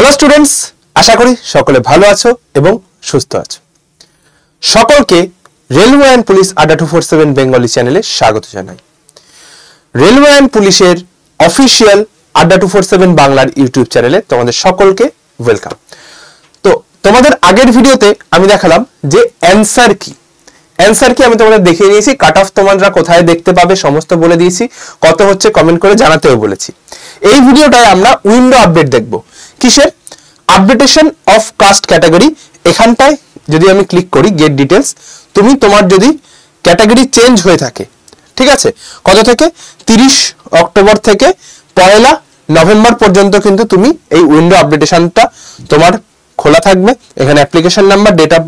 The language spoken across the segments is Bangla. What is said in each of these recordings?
হ্যালো স্টুডেন্টস, আশা করি সকলে ভালো আছো এবং সুস্থ আছো। সকলকে রেলওয়ে অ্যান্ড পুলিশ আড্ডা 247 বেঙ্গলি চ্যানেলে স্বাগত জানাই। রেলওয়ে অ্যান্ড পুলিশের অফিসিয়াল আড্ডা 247 বাংলার ইউটিউব চ্যানেলে তোমাদের সকলকে ওয়েলকাম। তো তোমাদের আগের ভিডিওতে আমি দেখালাম যে অ্যান্সার কি আমি তোমাদের দেখিয়ে দিয়েছি, কাট অফ তোমরা কোথায় দেখতে পাবে সমস্ত বলে দিয়েছি, কত হচ্ছে কমেন্ট করে জানাতেও বলেছি। এই ভিডিওটায় আমরা উইন্ডো আপডেট দেখব। কিসের আপডেটেশন অফ কাস্ট ক্যাটাগরি। এখানটায় যদি আমি ক্লিক করি গেট ডিটেলস, তোমার যদি ক্যাটাগরি চেঞ্জ হয়ে থাকে, ঠিক আছে, কত থেকে 30 অক্টোবর থেকে 1 নভেম্বর পর্যন্ত কিন্তু তুমি এই উইন্ডো আপডেটেশনটা তোমার খোলা থাকবে। এখানে application number, date of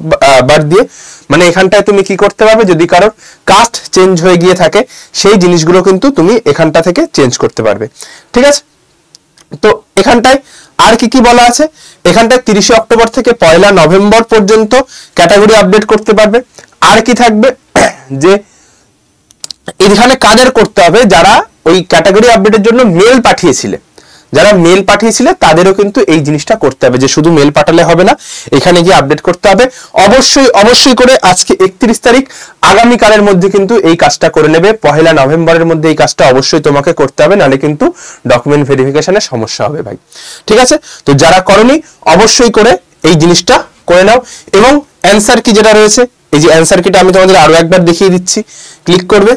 birth দিয়ে, মানে এখানটায় তুমি কি করতে পারবে, যদি কারোর কাস্ট চেঞ্জ হয়ে গিয়ে থাকে সেই জিনিসগুলো কিন্তু তুমি এখানটা থেকে চেঞ্জ করতে পারবে, ঠিক আছে। তো এখানটায় আর কি বলা আছে, এখানটায় 30 অক্টোবর থেকে 1 নভেম্বর পর্যন্ত ক্যাটাগরি আপডেট করতে পারবে। আর কি থাকবে যে এখানে কাদের করতে হবে, যারা ওই ক্যাটাগরি আপডেটের জন্য মেল পাঠিয়েছিলে, তাদেরও কিন্তু এই জিনিসটা করতে হবে, যে শুধু মেল পাঠালে হবে না, এখানে গিয়ে আপডেট করতে হবে। অবশ্যই করে আজকে 31 তারিখ, আগামীকালের মধ্যে কিন্তু এই কাজটা করে নেবে। 1 নভেম্বরের মধ্যে এই কাজটা অবশ্যই তোমাকে করতে হবে, নাহলে কিন্তু ডকুমেন্ট ভেরিফিকেশনে সমস্যা হবে ভাই, ঠিক আছে। তো যারা করনি অবশ্যই করে এই জিনিসটা করে নাও। এবং অ্যান্সার কি যেটা রয়েছে, এই যে অ্যান্সার কিটা আমি তোমাদের আরো একবার দেখিয়ে দিচ্ছি। ক্লিক করবে,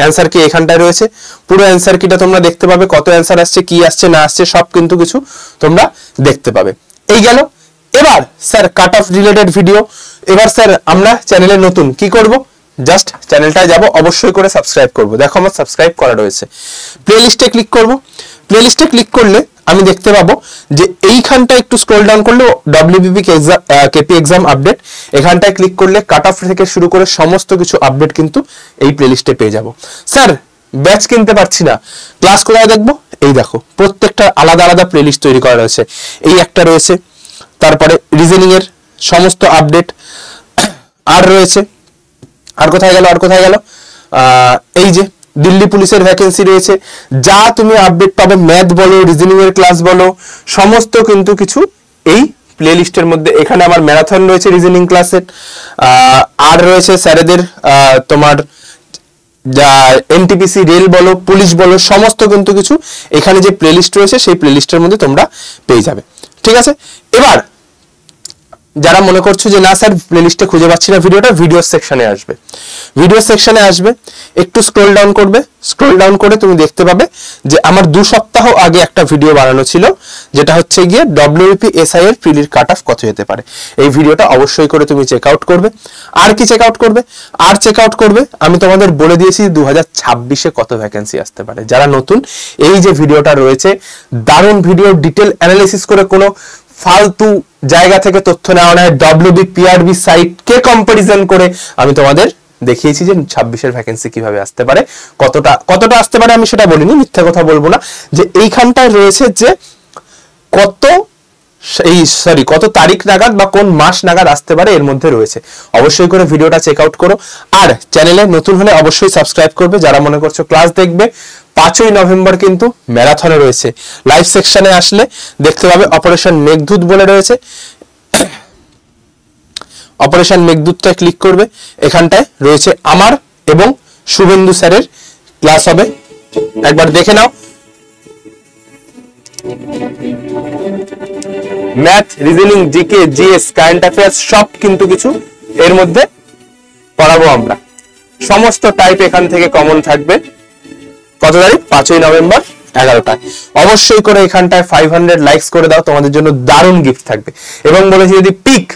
অ্যান্সার কি এখানটায় রয়েছে, পুরো অ্যান্সার কিটা তোমরা দেখতে পাবে, কত অ্যান্সার আসছে, কি আসছে না আসছে সব কিন্তু কিছু তোমরা দেখতে পাবে। এই গেল। এবার sir cut off related video. এবার স্যার আমরা চ্যানেলে নতুন কি করব, জাস্ট চ্যানেলটায় যাব, অবশ্যই করে সাবস্ক্রাইব করব। দেখো আমার সাবস্ক্রাইব করা রয়েছে। প্লেলিস্টে ক্লিক করব। প্লেলিস্টে ক্লিক করলে আমি দেখতে পাবো যে এইখানটা একটু স্ক্রল ডাউন করলে WBP কেপি এক্সাম আপডেট, এখানটায় ক্লিক করলে কাট অফ থেকে শুরু করে সমস্ত কিছু আপডেট কিন্তু এই প্লেলিস্টে পেয়ে যাব। স্যার ব্যাচ কিনতে পারছি না, ক্লাস কোথায় দেখবো, এই দেখো প্রত্যেকটা আলাদা আলাদা প্লেলিস্ট তৈরি করা রয়েছে। এই একটা রয়েছে, তারপরে রিজনিং এর সমস্ত আপডেট আর রয়েছে। আর কোথায় গেল এই যে দিল্লি পুলিশের ভ্যাকেন্সি রয়েছে, যা তুমি আপডেট পাবে, ম্যাথ বলো, রিজনিং এর ক্লাস বলো, সমস্ত কিন্তু কিছু এই প্লে লিস্টের মধ্যে। এখানে আমার ম্যারাথন রয়েছে রিজনিং ক্লাসের, আর রয়েছে স্যারেদের তোমার যা এনটিপিসি, রেল বলো, পুলিশ বলো, সমস্ত কিন্তু কিছু এখানে যে প্লে লিস্ট রয়েছে সেই প্লে লিস্টের মধ্যে তোমরা পেয়ে যাবে, ঠিক আছে। এবার যারা মনে করছো যে না স্যার প্লেলিস্টে খুঁজে পাচ্ছি না ভিডিওটা, ভিডিও সেকশনে আসবে, একটু স্ক্রল ডাউন করবে। স্ক্রল ডাউন করে তুমি দেখতে পাবে যে আমার 2 সপ্তাহ আগে একটা ভিডিও বানানো ছিল, যেটা হচ্ছে গিয়ে WBP SI এর প্রিলির কাট অফ কত যেতে পারে। এই ভিডিওটা অবশ্যই করে তুমি চেক আউট করবে। আর কি চেক আউট করবে, আমি তোমাদের বলে দিয়েছি 2026-এ কত ভ্যাকেন্সি আসতে পারে। যারা নতুন, এই যে ভিডিওটা রয়েছে দারুণ ভিডিও, ডিটেল অ্যানালিসিস করে কোনো ফালতু জায়গা থেকে তথ্য নেওয়া নয়, WBPRB সাইটকে কম্পারিজন করে আমি তোমাদের দেখিয়েছি যে 26-এর ভ্যাকেন্সি কিভাবে আসতে পারে, কতটা আসতে পারে আমি সেটা বলিনি, মিথ্যা কথা বলবো না। যে এইখানটায় রয়েছে যে কত তারিখ নাগাদ বা কোন মাস নাগাদ আসতে পারে, এর মধ্যে রয়েছে। অবশ্যই করে ভিডিওটা চেক আউট করো। আর চ্যানেলে নতুন হলে অবশ্যই সাবস্ক্রাইব করবে। যারা মনে করছো ক্লাস দেখবে, 5 নভেম্বর কিন্তু ম্যারাথনে রয়েছে। লাইভ সেকশনে আসলে দেখতে পাবে অপারেশন মেঘদূত বলে রয়েছে। অপারেশন মেঘদূতটায় ক্লিক করবে, এখানটায় রয়েছে আমার এবং শুভেন্দু স্যারের ক্লাস হবে, একবার দেখে নাও। Math, reasoning, GK, GS, current affairs সব কিন্তু কিছু এর মধ্যে পড়াবো আমরা। সমস্ত টাইপ এখান থেকে কমন থাকবে। কত তারিখ, 5 নভেম্বর 11টায়। অবশ্যই করে এখানটায় 500 লাইকস করে দাও, তোমাদের জন্য দারুণ গিফট থাকবে। এবং বলেছি যদি পিক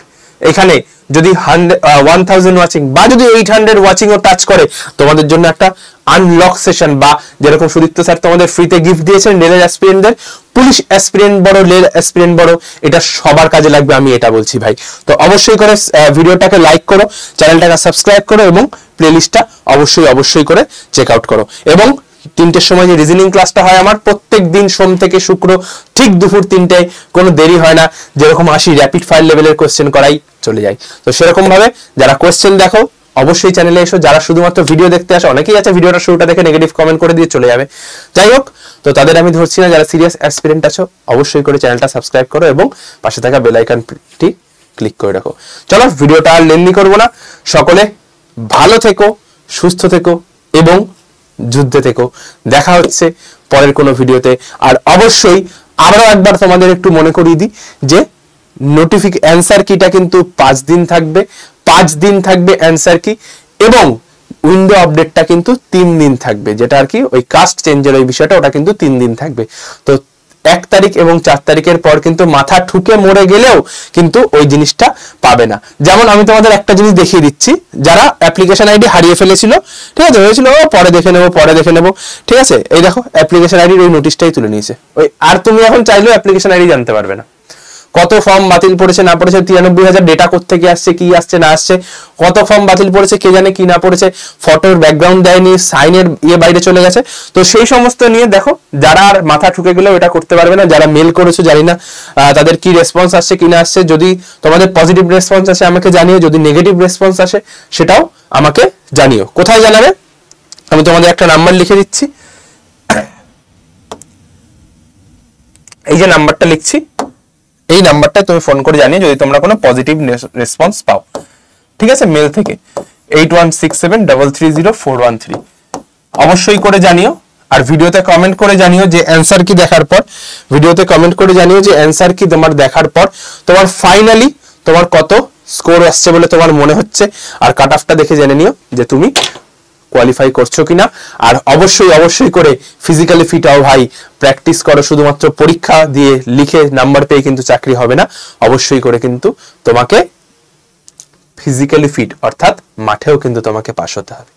এখানে যদি 1000 ওয়াচিং বা যদি 800 ওয়াচিং ও টাচ করে, তোমাদের জন্য একটা আনলক সেশন, বা যেরকম সুদীপ্ত স্যার তোমাদের ফ্রিতে গিফট দিয়েছেন রেলের অ্যাসপিরেন্টদের, পুলিশ অ্যাসপিরেন্ট বড়, রেল অ্যাসপিরেন্ট বড়, এটা সবার কাজে লাগবে, আমি এটা বলছি ভাই। তো অবশ্যই করে ভিডিওটাকে লাইক করো, চ্যানেলটাকে সাবস্ক্রাইব করো এবং প্লেলিস্টটা অবশ্যই করে চেক আউট করো। এবং 3টের সময় যে রিজনিং ক্লাসটা হয় আমার প্রত্যেক দিন সোম থেকে শুক্র ঠিক দুপুর 3টায়, কোনো দেরি হয় না। যেরকম আসি র্যাপিড ফায়ার লেভেলের কোশ্চেন করাই চলে যায়, তো সেরকম ভাবে যারা কোশ্চেন দেখো অবশ্যই চ্যানেলে এসো। যারা শুধুমাত্র ভিডিও দেখতে আসে, অনেকেই আছে ভিডিওটা শুরুটা দেখে নেগেটিভ কমেন্ট করে দিয়ে চলে যাবে। যাই হোক, তো তাদের আমি ধরছি না, যারা সিরিয়াস অ্যাসপিরেন্ট আছো অবশ্যই করে চ্যানেলটা সাবস্ক্রাইব করো এবং পাশে থাকা বেল আইকনটি ক্লিক করে রাখো। চলো ভিডিওটা আর লেন্দি করবো না, সকলে ভালো থেকো, সুস্থ থেকো এবং যুদ্ধে থেকো। দেখা হচ্ছে পরের কোনো ভিডিওতে। আর অবশ্যই আবারও একবার তোমাদের একটু মনে করিয়ে দিই যে অ্যান্সার কিটা কিন্তু 5 দিন থাকবে, 5 দিন থাকবে অ্যান্সার কি, এবং উইন্ডো আপডেটটা কিন্তু 3 দিন থাকবে, যেটা আর কি ওই কাস্ট চেঞ্জের ওই বিষয়টা, ওটা কিন্তু 3 দিন থাকবে। তো 1 তারিখ এবং 4 তারিখের পর কিন্তু মাথা ঠুকে মরে গেলেও কিন্তু ওই জিনিসটা পাবে না। যেমন আমি তোমাদের একটা জিনিস দেখিয়ে দিচ্ছি, যারা অ্যাপ্লিকেশন আইডি হারিয়ে ফেলেছিল, ঠিক আছে, হয়েছিল ও পরে দেখে নেবো, ঠিক আছে, এই দেখো অ্যাপ্লিকেশন আইডির ওই নোটিশটাই তুলে নিয়েছে ওই। আর তুমি এখন চাইলেও অ্যাপ্লিকেশন আইডি জানতে পারবে না, কত ফর্ম বাতিল পড়েছে না পড়েছে, 93,000 ডেটা কোত্থেকে আসছে, কি আসছে না আসছে, কত ফর্ম বাতিল পড়েছে কে জানে, কি না পড়েছে, ফটোর ব্যাকগ্রাউন্ড দেয়নি, সাইনের বাইরে চলে গেছে। তো সেই সমস্ত নিয়ে দেখো, যারা আর মাথা ঠুকে গেলেও এটা করতে পারবে না। যারা মেল করেছো জানি না তাদের কি রেসপন্স আসছে কি না আসছে, যদি তোমাদের পজিটিভ রেসপন্স আসে আমাকে জানিও, যদি নেগেটিভ রেসপন্স আসে সেটাও আমাকে জানিও। কোথায় জানাবে, আমি তোমাদের একটা নাম্বার লিখে দিচ্ছি, এই যে নাম্বারটা লিখছি, এই নাম্বারটা তুমি ফোন করে জানিয়ে যদি তোমরা কোনো পজিটিভ রেসপন্স পাও, ঠিক আছে, মেল থেকে 8167330413 অবশ্যই করে জানিও। আর ভিডিওতে কমেন্ট করে জানিও যে অ্যান্সার কি দেখার পর, ভিডিওতে কমেন্ট করে জানিও যে অ্যান্সার কি তোমার দেখার পর তোমার ফাইনালি তোমার কত স্কোর আসছে বলে তোমার মনে হচ্ছে, আর কাট অফটা দেখে জেনে নিও যে তুমি কোয়ালিফাই করছো কিনা। আর অবশ্যই করে ফিজিক্যালি ফিট হও ভাই, প্র্যাকটিস করো। শুধুমাত্র পরীক্ষা দিয়ে লিখে নাম্বার পেয়ে কিন্তু চাকরি হবে না, অবশ্যই করে কিন্তু তোমাকে ফিজিক্যালি ফিট অর্থাৎ মাঠেও কিন্তু তোমাকে পাস হতে হবে।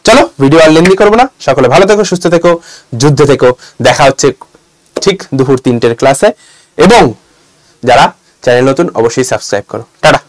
চলো ভিডিও আর লেন্দি করবো না, সকলে ভালো থেকো, সুস্থ থেকো, যুদ্ধে থেকো। দেখা হচ্ছে ঠিক দুপুর 3টের ক্লাসে, এবং যারা চ্যানেল নতুন অবশ্যই সাবস্ক্রাইব করো। টাটা।